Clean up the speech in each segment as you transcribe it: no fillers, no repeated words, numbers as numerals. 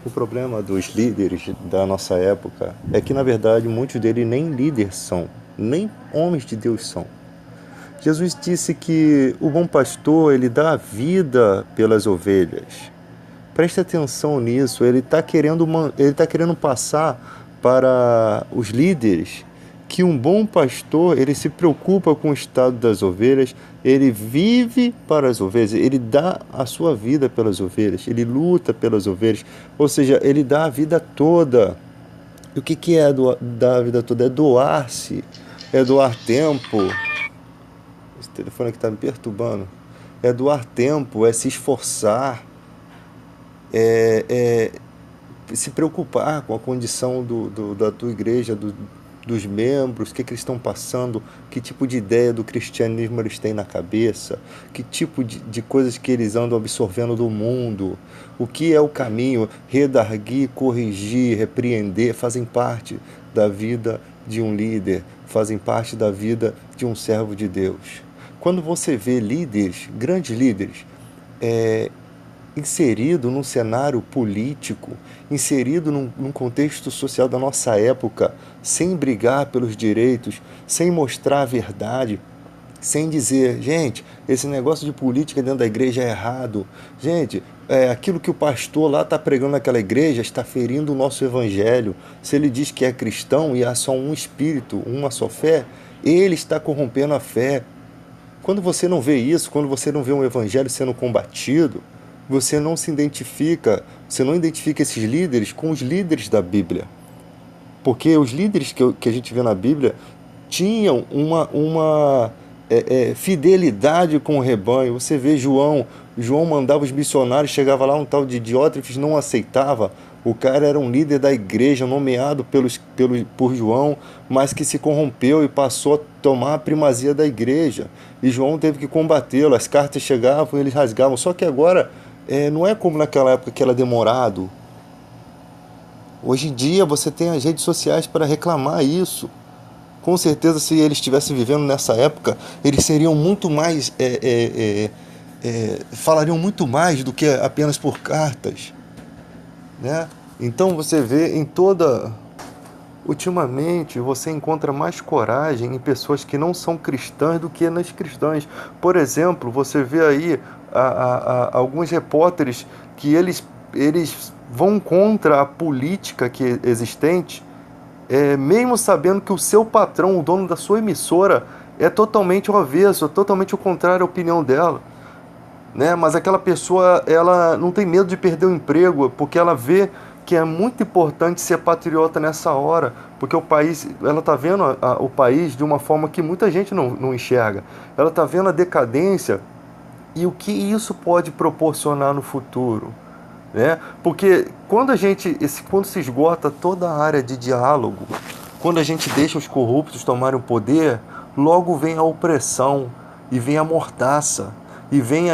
O problema dos líderes da nossa época é que, na verdade, muitos deles nem líderes são, nem homens de Deus são. Jesus disse que o bom pastor, ele dá a vida pelas ovelhas. Preste atenção nisso, ele tá querendo passar para os líderes que um bom pastor, ele se preocupa com o estado das ovelhas, ele vive para as ovelhas, ele dá a sua vida pelas ovelhas, ele luta pelas ovelhas, ou seja, ele dá a vida toda. E o que é dar a vida toda? É doar-se, é doar tempo. Esse telefone aqui está me perturbando. É doar tempo, é se esforçar, é se preocupar com a condição da tua igreja, dos membros, o que eles estão passando, que tipo de ideia do cristianismo eles têm na cabeça, que tipo de coisas que eles andam absorvendo do mundo, o que é o caminho, redarguir, corrigir, repreender, fazem parte da vida de um líder, fazem parte da vida de um servo de Deus. Quando você vê líderes, grandes líderes, inserido num cenário político, inserido num contexto social da nossa época, sem brigar pelos direitos, sem mostrar a verdade, sem dizer, gente, esse negócio de política dentro da igreja é errado. Gente, aquilo que o pastor lá está pregando naquela igreja está ferindo o nosso evangelho. Se ele diz que é cristão e há só um espírito, uma só fé, ele está corrompendo a fé. Quando você não vê isso, quando você não vê um evangelho sendo combatido, você não se identifica, você não identifica esses líderes com os líderes da Bíblia. Porque os líderes que a gente vê na Bíblia tinham uma fidelidade com o rebanho. Você vê João mandava os missionários, chegava lá um tal de Diótrefes, não aceitava. O cara era um líder da igreja, nomeado por João, mas que se corrompeu e passou a tomar a primazia da igreja. E João teve que combatê-lo. As cartas chegavam e eles rasgavam. Só que agora não é como naquela época que era demorado. Hoje em dia você tem as redes sociais para reclamar isso. Com certeza, se eles estivessem vivendo nessa época, eles seriam muito mais, falariam muito mais do que apenas por cartas, né? Então você vê ultimamente você encontra mais coragem em pessoas que não são cristãs do que nas cristãs. Por exemplo, você vê aí alguns repórteres que eles vão contra a política que existente, mesmo sabendo que o seu patrão, o dono da sua emissora, é totalmente o avesso, é totalmente o contrário à opinião dela, né? Mas aquela pessoa, ela não tem medo de perder o emprego, porque ela vê que é muito importante ser patriota nessa hora, porque o país, ela está vendo o país de uma forma que muita gente não enxerga. Ela está vendo a decadência e o que isso pode proporcionar no futuro, né? Porque quando se esgota toda a área de diálogo, quando a gente deixa os corruptos tomarem o poder, logo vem a opressão e vem a mordaça e vem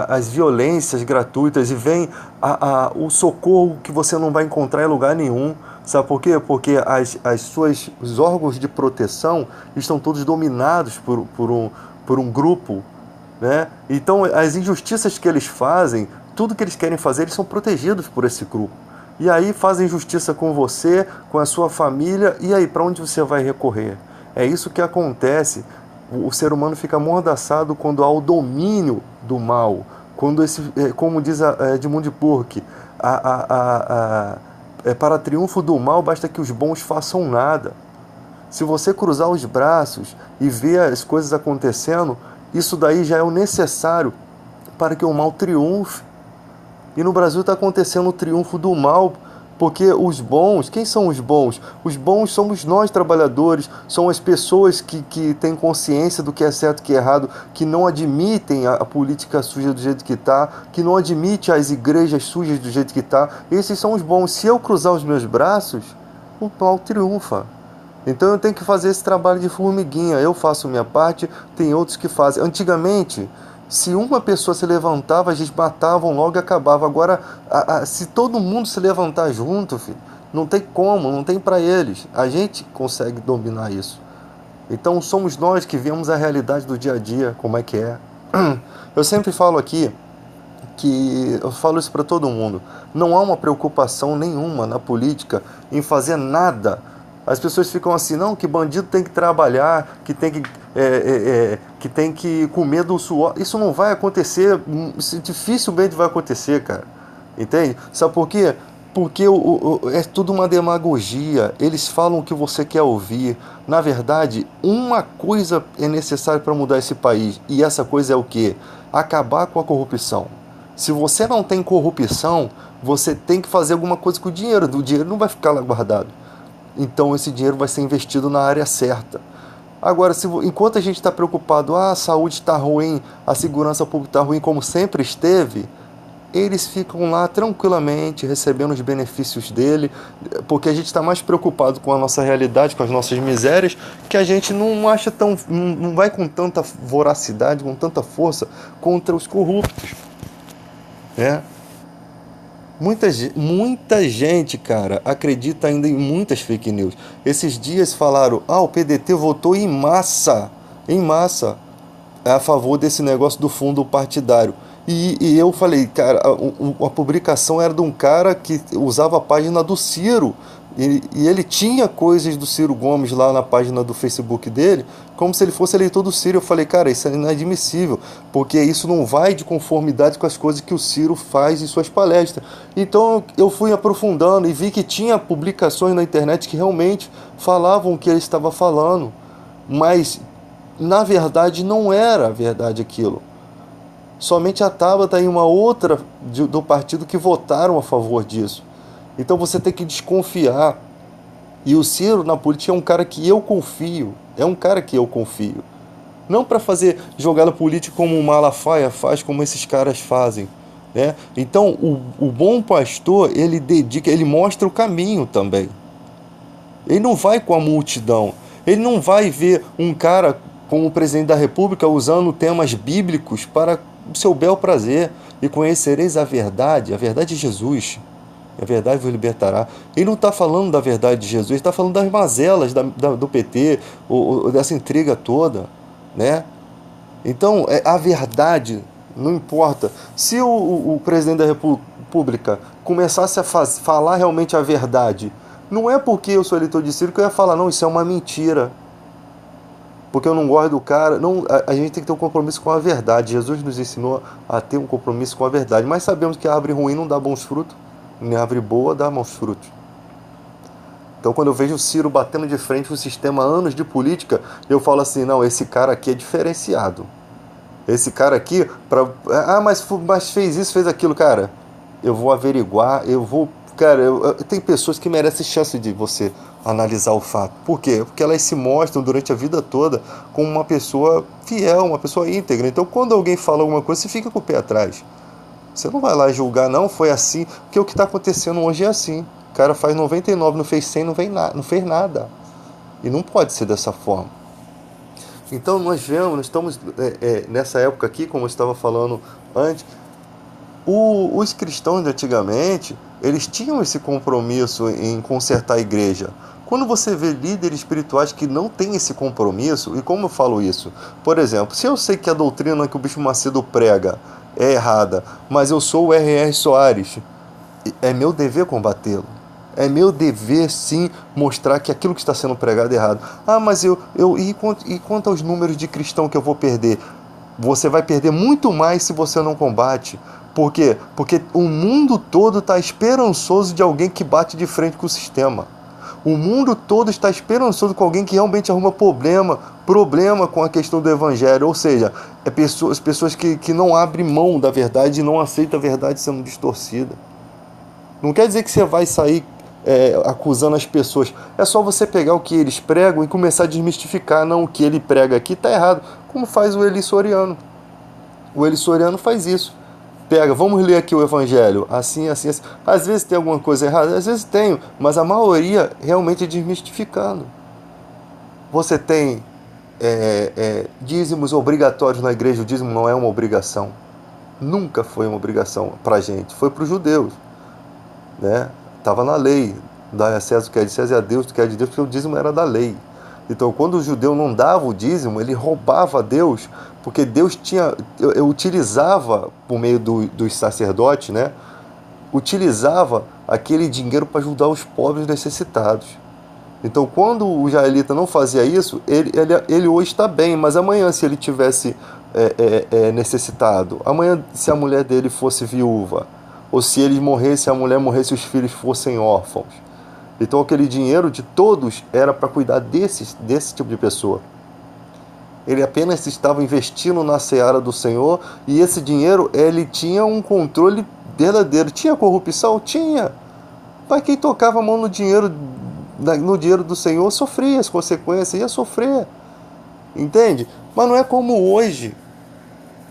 as violências gratuitas e vem o socorro que você não vai encontrar em lugar nenhum. Sabe por quê? Porque os órgãos de proteção estão todos dominados por um grupo, né? Então, as injustiças que eles fazem, tudo que eles querem fazer, eles são protegidos por esse grupo. E aí fazem justiça com você, com a sua família, e aí para onde você vai recorrer? É isso que acontece. O ser humano fica amordaçado quando há o domínio do mal. Quando como diz Edmund Burke, para triunfo do mal basta que os bons façam nada. Se você cruzar os braços e ver as coisas acontecendo, isso daí já é o necessário para que o mal triunfe. E no Brasil está acontecendo o triunfo do mal, porque os bons, quem são os bons? Os bons somos nós, trabalhadores, são as pessoas que têm consciência do que é certo e que é errado, que não admitem a política suja do jeito que está, que não admitem as igrejas sujas do jeito que está. Esses são os bons. Se eu cruzar os meus braços, o mal triunfa. Então eu tenho que fazer esse trabalho de formiguinha. Eu faço minha parte, tem outros que fazem. Antigamente, se uma pessoa se levantava, a gente matavam logo e acabava. Agora, se todo mundo se levantar junto, filho, não tem como, não tem para eles. A gente consegue dominar isso. Então somos nós que vemos a realidade do dia a dia, como é que é. Eu sempre falo aqui que eu falo isso para todo mundo, não há uma preocupação nenhuma na política em fazer nada. As pessoas ficam assim, não, que bandido tem que trabalhar, que tem que comer do suor. Isso não vai acontecer, isso dificilmente vai acontecer, cara. Entende? Sabe por quê? Porque é tudo uma demagogia. Eles falam o que você quer ouvir. Na verdade, uma coisa é necessária para mudar esse país. E essa coisa é o quê? Acabar com a corrupção. Se você não tem corrupção, você tem que fazer alguma coisa com o dinheiro. O dinheiro não vai ficar lá guardado. Então esse dinheiro vai ser investido na área certa. Agora, enquanto a gente está preocupado, a saúde está ruim, a segurança pública está ruim, como sempre esteve, eles ficam lá tranquilamente recebendo os benefícios dele, porque a gente está mais preocupado com a nossa realidade, com as nossas misérias, que a gente não acha tão, não vai com tanta voracidade, com tanta força contra os corruptos, né? Muita gente, cara, acredita ainda em muitas fake news. Esses dias falaram, o PDT votou em massa, a favor desse negócio do fundo partidário. E eu falei, cara, a publicação era de um cara que usava a página do Ciro. E ele tinha coisas do Ciro Gomes lá na página do Facebook dele, como se ele fosse eleitor do Ciro. Eu falei, cara, isso é inadmissível, porque isso não vai de conformidade com as coisas que o Ciro faz em suas palestras. Então eu fui aprofundando e vi que tinha publicações na internet que realmente falavam o que ele estava falando, mas na verdade não era verdade aquilo. Somente a Tabata e uma outra do partido que votaram a favor disso. Então você tem que desconfiar. E o Ciro na política é um cara que eu confio. É um cara que eu confio. Não para fazer jogada política como o Malafaia faz, como esses caras fazem, né? Então o bom pastor, ele mostra o caminho também. Ele não vai com a multidão. Ele não vai ver um cara como o presidente da República usando temas bíblicos para o seu bel prazer. E conhecereis a verdade é Jesus. A verdade vos libertará. Ele não está falando da verdade de Jesus, ele está falando das mazelas do PT, dessa intriga toda, né? Então, a verdade, não importa. Se o presidente da República começasse a falar realmente a verdade, não é porque eu sou eleitor de Ciro que eu ia falar, não, isso é uma mentira, porque eu não gosto do cara. Não, a gente tem que ter um compromisso com a verdade. Jesus nos ensinou a ter um compromisso com a verdade, mas sabemos que a árvore ruim não dá bons frutos, nem a árvore boa dá maus frutos. Então, quando eu vejo o Ciro batendo de frente com o sistema anos de política, eu falo assim, não, esse cara aqui é diferenciado. Esse cara aqui, mas fez isso, fez aquilo, cara. Eu vou averiguar, cara, tem pessoas que merecem chance de você analisar o fato. Por quê? Porque elas se mostram durante a vida toda como uma pessoa fiel, uma pessoa íntegra. Então, quando alguém fala alguma coisa, você fica com o pé atrás. Você não vai lá julgar, não, foi assim, porque o que está acontecendo hoje é assim. O cara faz 99, não fez 100, não fez nada. E não pode ser dessa forma. Então nós estamos nessa época aqui, como eu estava falando antes, os cristãos de antigamente, eles tinham esse compromisso em consertar a igreja. Quando você vê líderes espirituais que não têm esse compromisso, e como eu falo isso? Por exemplo, se eu sei que a doutrina que o Bispo Macedo prega é errada, mas eu sou o R.R. Soares, é meu dever combatê-lo. É meu dever, sim, mostrar que aquilo que está sendo pregado é errado. Mas e quanto aos números de cristão que eu vou perder? Você vai perder muito mais se você não combate. Por quê? Porque o mundo todo está esperançoso de alguém que bate de frente com o sistema. O mundo todo está esperançoso com alguém que realmente arruma problema com a questão do evangelho. Ou seja, pessoas que não abrem mão da verdade e não aceitam a verdade sendo distorcida. Não quer dizer que você vai sair acusando as pessoas. É só você pegar o que eles pregam e começar a desmistificar. Não, o que ele prega aqui está errado. Como faz o Eli Soriano. O Eli Soriano faz isso. Pega, vamos ler aqui o Evangelho. Assim, assim, assim. Às vezes tem alguma coisa errada, às vezes tenho, mas a maioria realmente é desmistificando. Você tem dízimos obrigatórios na igreja. O dízimo não é uma obrigação. Nunca foi uma obrigação para a gente. Foi para os judeus, né? Estava na lei, dá a César o que é de César e a Deus o que é de Deus, porque o dízimo era da lei. Então, quando o judeu não dava o dízimo, ele roubava a Deus, porque Deus utilizava, por meio dos sacerdotes, né? Utilizava aquele dinheiro para ajudar os pobres necessitados. Então, quando o israelita não fazia isso, ele hoje está bem, mas amanhã, se ele tivesse necessitado, amanhã, se a mulher dele fosse viúva, ou se ele morresse, a mulher morresse, os filhos fossem órfãos. Então, aquele dinheiro de todos era para cuidar desse tipo de pessoa. Ele apenas estava investindo na seara do Senhor, e esse dinheiro, ele tinha um controle verdadeiro. Tinha corrupção? Tinha. Mas quem tocava a mão no dinheiro do Senhor sofria as consequências, ia sofrer. Entende? Mas não é como hoje,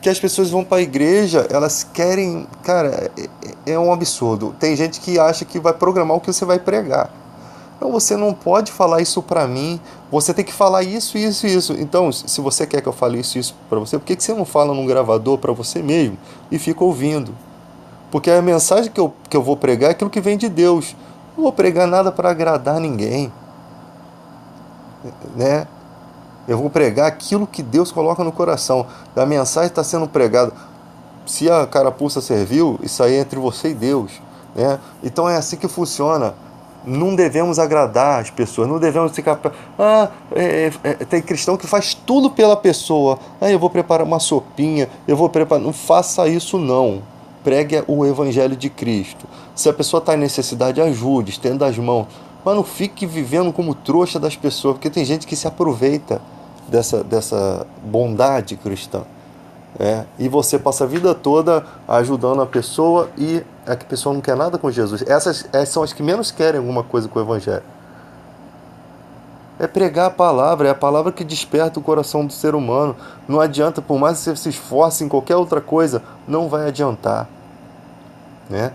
que as pessoas vão para a igreja, elas querem... Cara, é um absurdo. Tem gente que acha que vai programar o que você vai pregar. Então você não pode falar isso para mim, você tem que falar isso, isso e isso. Então, se você quer que eu fale isso e isso para você, por que você não fala num gravador para você mesmo e fica ouvindo? Porque a mensagem que eu vou pregar é aquilo que vem de Deus. Não vou pregar nada para agradar ninguém, né? Eu vou pregar aquilo que Deus coloca no coração. A mensagem está sendo pregada. Se a carapuça serviu, isso aí é entre você e Deus, né? Então é assim que funciona. Não devemos agradar as pessoas, não devemos ficar... tem cristão que faz tudo pela pessoa. Eu vou preparar uma sopinha, eu vou preparar... Não faça isso, não. Pregue o evangelho de Cristo. Se a pessoa está em necessidade, ajude, estenda as mãos. Mas não fique vivendo como trouxa das pessoas, porque tem gente que se aproveita dessa bondade cristã. E você passa a vida toda ajudando a pessoa e a pessoa não quer nada com Jesus. Essas são as que menos querem alguma coisa com o evangelho. É pregar a palavra, é a palavra que desperta o coração do ser humano. Não adianta, por mais que você se esforce em qualquer outra coisa, não vai adiantar, né?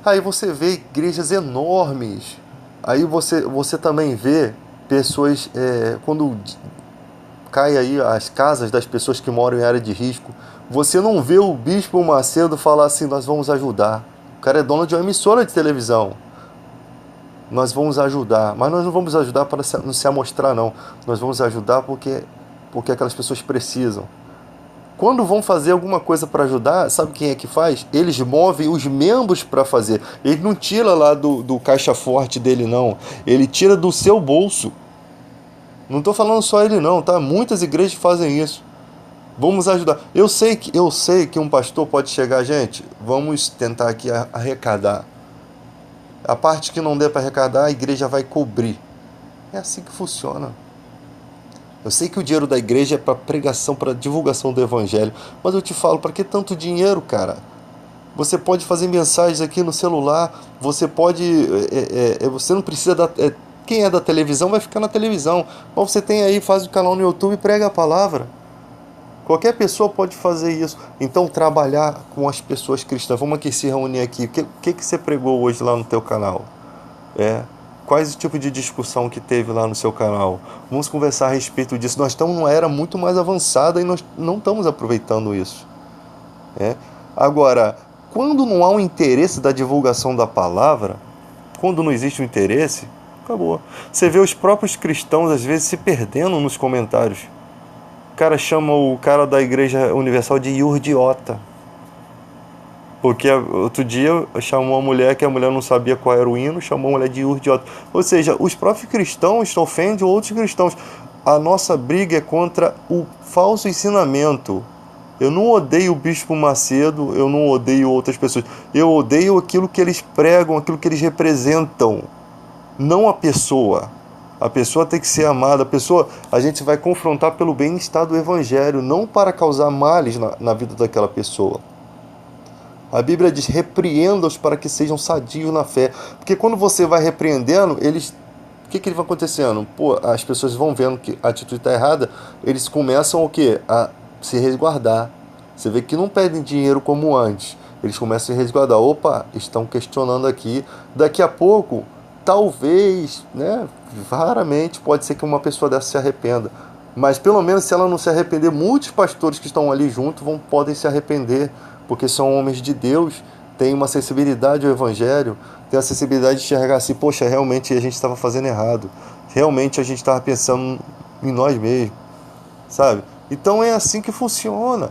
Aí você vê igrejas enormes. Aí você também vê pessoas, quando cai aí as casas das pessoas que moram em área de risco, você não vê o Bispo Macedo falar assim: nós vamos ajudar. O cara é dono de uma emissora de televisão. Nós vamos ajudar, mas nós não vamos ajudar para não se amostrar, não. Nós vamos ajudar porque aquelas pessoas precisam. Quando vão fazer alguma coisa para ajudar, sabe quem é que faz? Eles movem os membros para fazer. Ele não tira lá do caixa forte dele, não. Ele tira do seu bolso. Não estou falando só ele, não, tá? Muitas igrejas fazem isso. Vamos ajudar. Eu sei que um pastor pode chegar, gente, vamos tentar aqui arrecadar. A parte que não der para arrecadar, a igreja vai cobrir. É assim que funciona. Eu sei que o dinheiro da igreja é para pregação, para divulgação do evangelho, mas eu te falo, para que tanto dinheiro, cara? Você pode fazer mensagens aqui no celular, você pode... você não precisa da... quem é da televisão vai ficar na televisão, mas você tem aí, faz o canal no YouTube e prega a palavra. Qualquer pessoa pode fazer isso. Então, trabalhar com as pessoas cristãs. Vamos aqui se reunir aqui. O que você pregou hoje lá no teu canal? Quais o tipo de discussão que teve lá no seu canal? Vamos conversar a respeito disso. Nós estamos numa era muito mais avançada e nós não estamos aproveitando isso. Agora, quando não há um interesse da divulgação da palavra, quando não existe um interesse, acabou. Você vê os próprios cristãos, às vezes, se perdendo nos comentários. O cara chama o cara da Igreja Universal de idiota. Porque outro dia chamou uma mulher que a mulher não sabia qual era o hino, chamou a mulher de idiota. Ou seja, os próprios cristãos ofendem outros cristãos. A nossa briga é contra o falso ensinamento. Eu não odeio o Bispo Macedo, eu não odeio outras pessoas. Eu odeio aquilo que eles pregam, aquilo que eles representam. Não a pessoa. A pessoa tem que ser amada. A gente vai confrontar pelo bem-estar do Evangelho, não para causar males na vida daquela pessoa. A Bíblia diz: repreenda-os para que sejam sadios na fé. Porque quando você vai repreendendo, o que vai acontecendo? As pessoas vão vendo que a atitude está errada, eles começam o quê? A se resguardar. Você vê que não pedem dinheiro como antes. Eles começam a se resguardar. Opa, estão questionando aqui. Daqui a pouco, talvez, raramente pode ser que uma pessoa dessa se arrependa. Mas pelo menos se ela não se arrepender, muitos pastores que estão ali junto podem se arrepender, porque são homens de Deus, têm uma sensibilidade ao Evangelho, têm a sensibilidade de enxergar assim: poxa, realmente a gente estava fazendo errado, realmente a gente estava pensando em nós mesmos, sabe? Então é assim que funciona.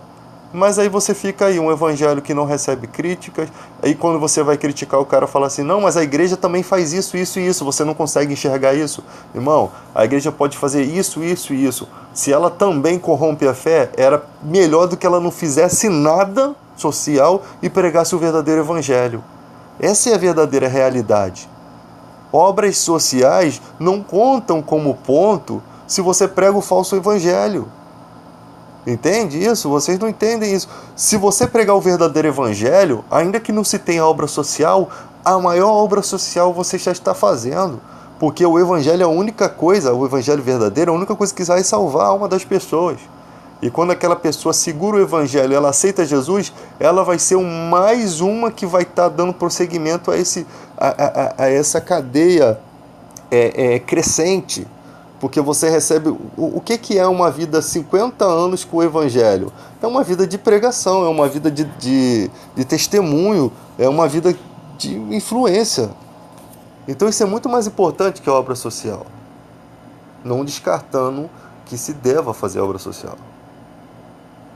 Mas aí você fica aí, um evangelho que não recebe críticas, aí quando você vai criticar o cara fala assim, não, mas a igreja também faz isso, isso e isso, você não consegue enxergar isso. Irmão, a igreja pode fazer isso, isso e isso. Se ela também corrompe a fé, era melhor do que ela não fizesse nada social e pregasse o verdadeiro evangelho. Essa é a verdadeira realidade. Obras sociais não contam como ponto se você prega o falso evangelho. Entende isso? Vocês não entendem isso. Se você pregar o verdadeiro evangelho, ainda que não se tenha obra social, a maior obra social você já está fazendo. Porque o evangelho é a única coisa, o evangelho verdadeiro é a única coisa que vai salvar a alma das pessoas. E quando aquela pessoa segura o evangelho, ela aceita Jesus, ela vai ser mais uma que vai estar dando prosseguimento a essa cadeia crescente. Porque você recebe. O que é uma vida 50 anos com o Evangelho? É uma vida de pregação, é uma vida de testemunho, é uma vida de influência. Então isso é muito mais importante que a obra social. Não descartando que se deva fazer obra social.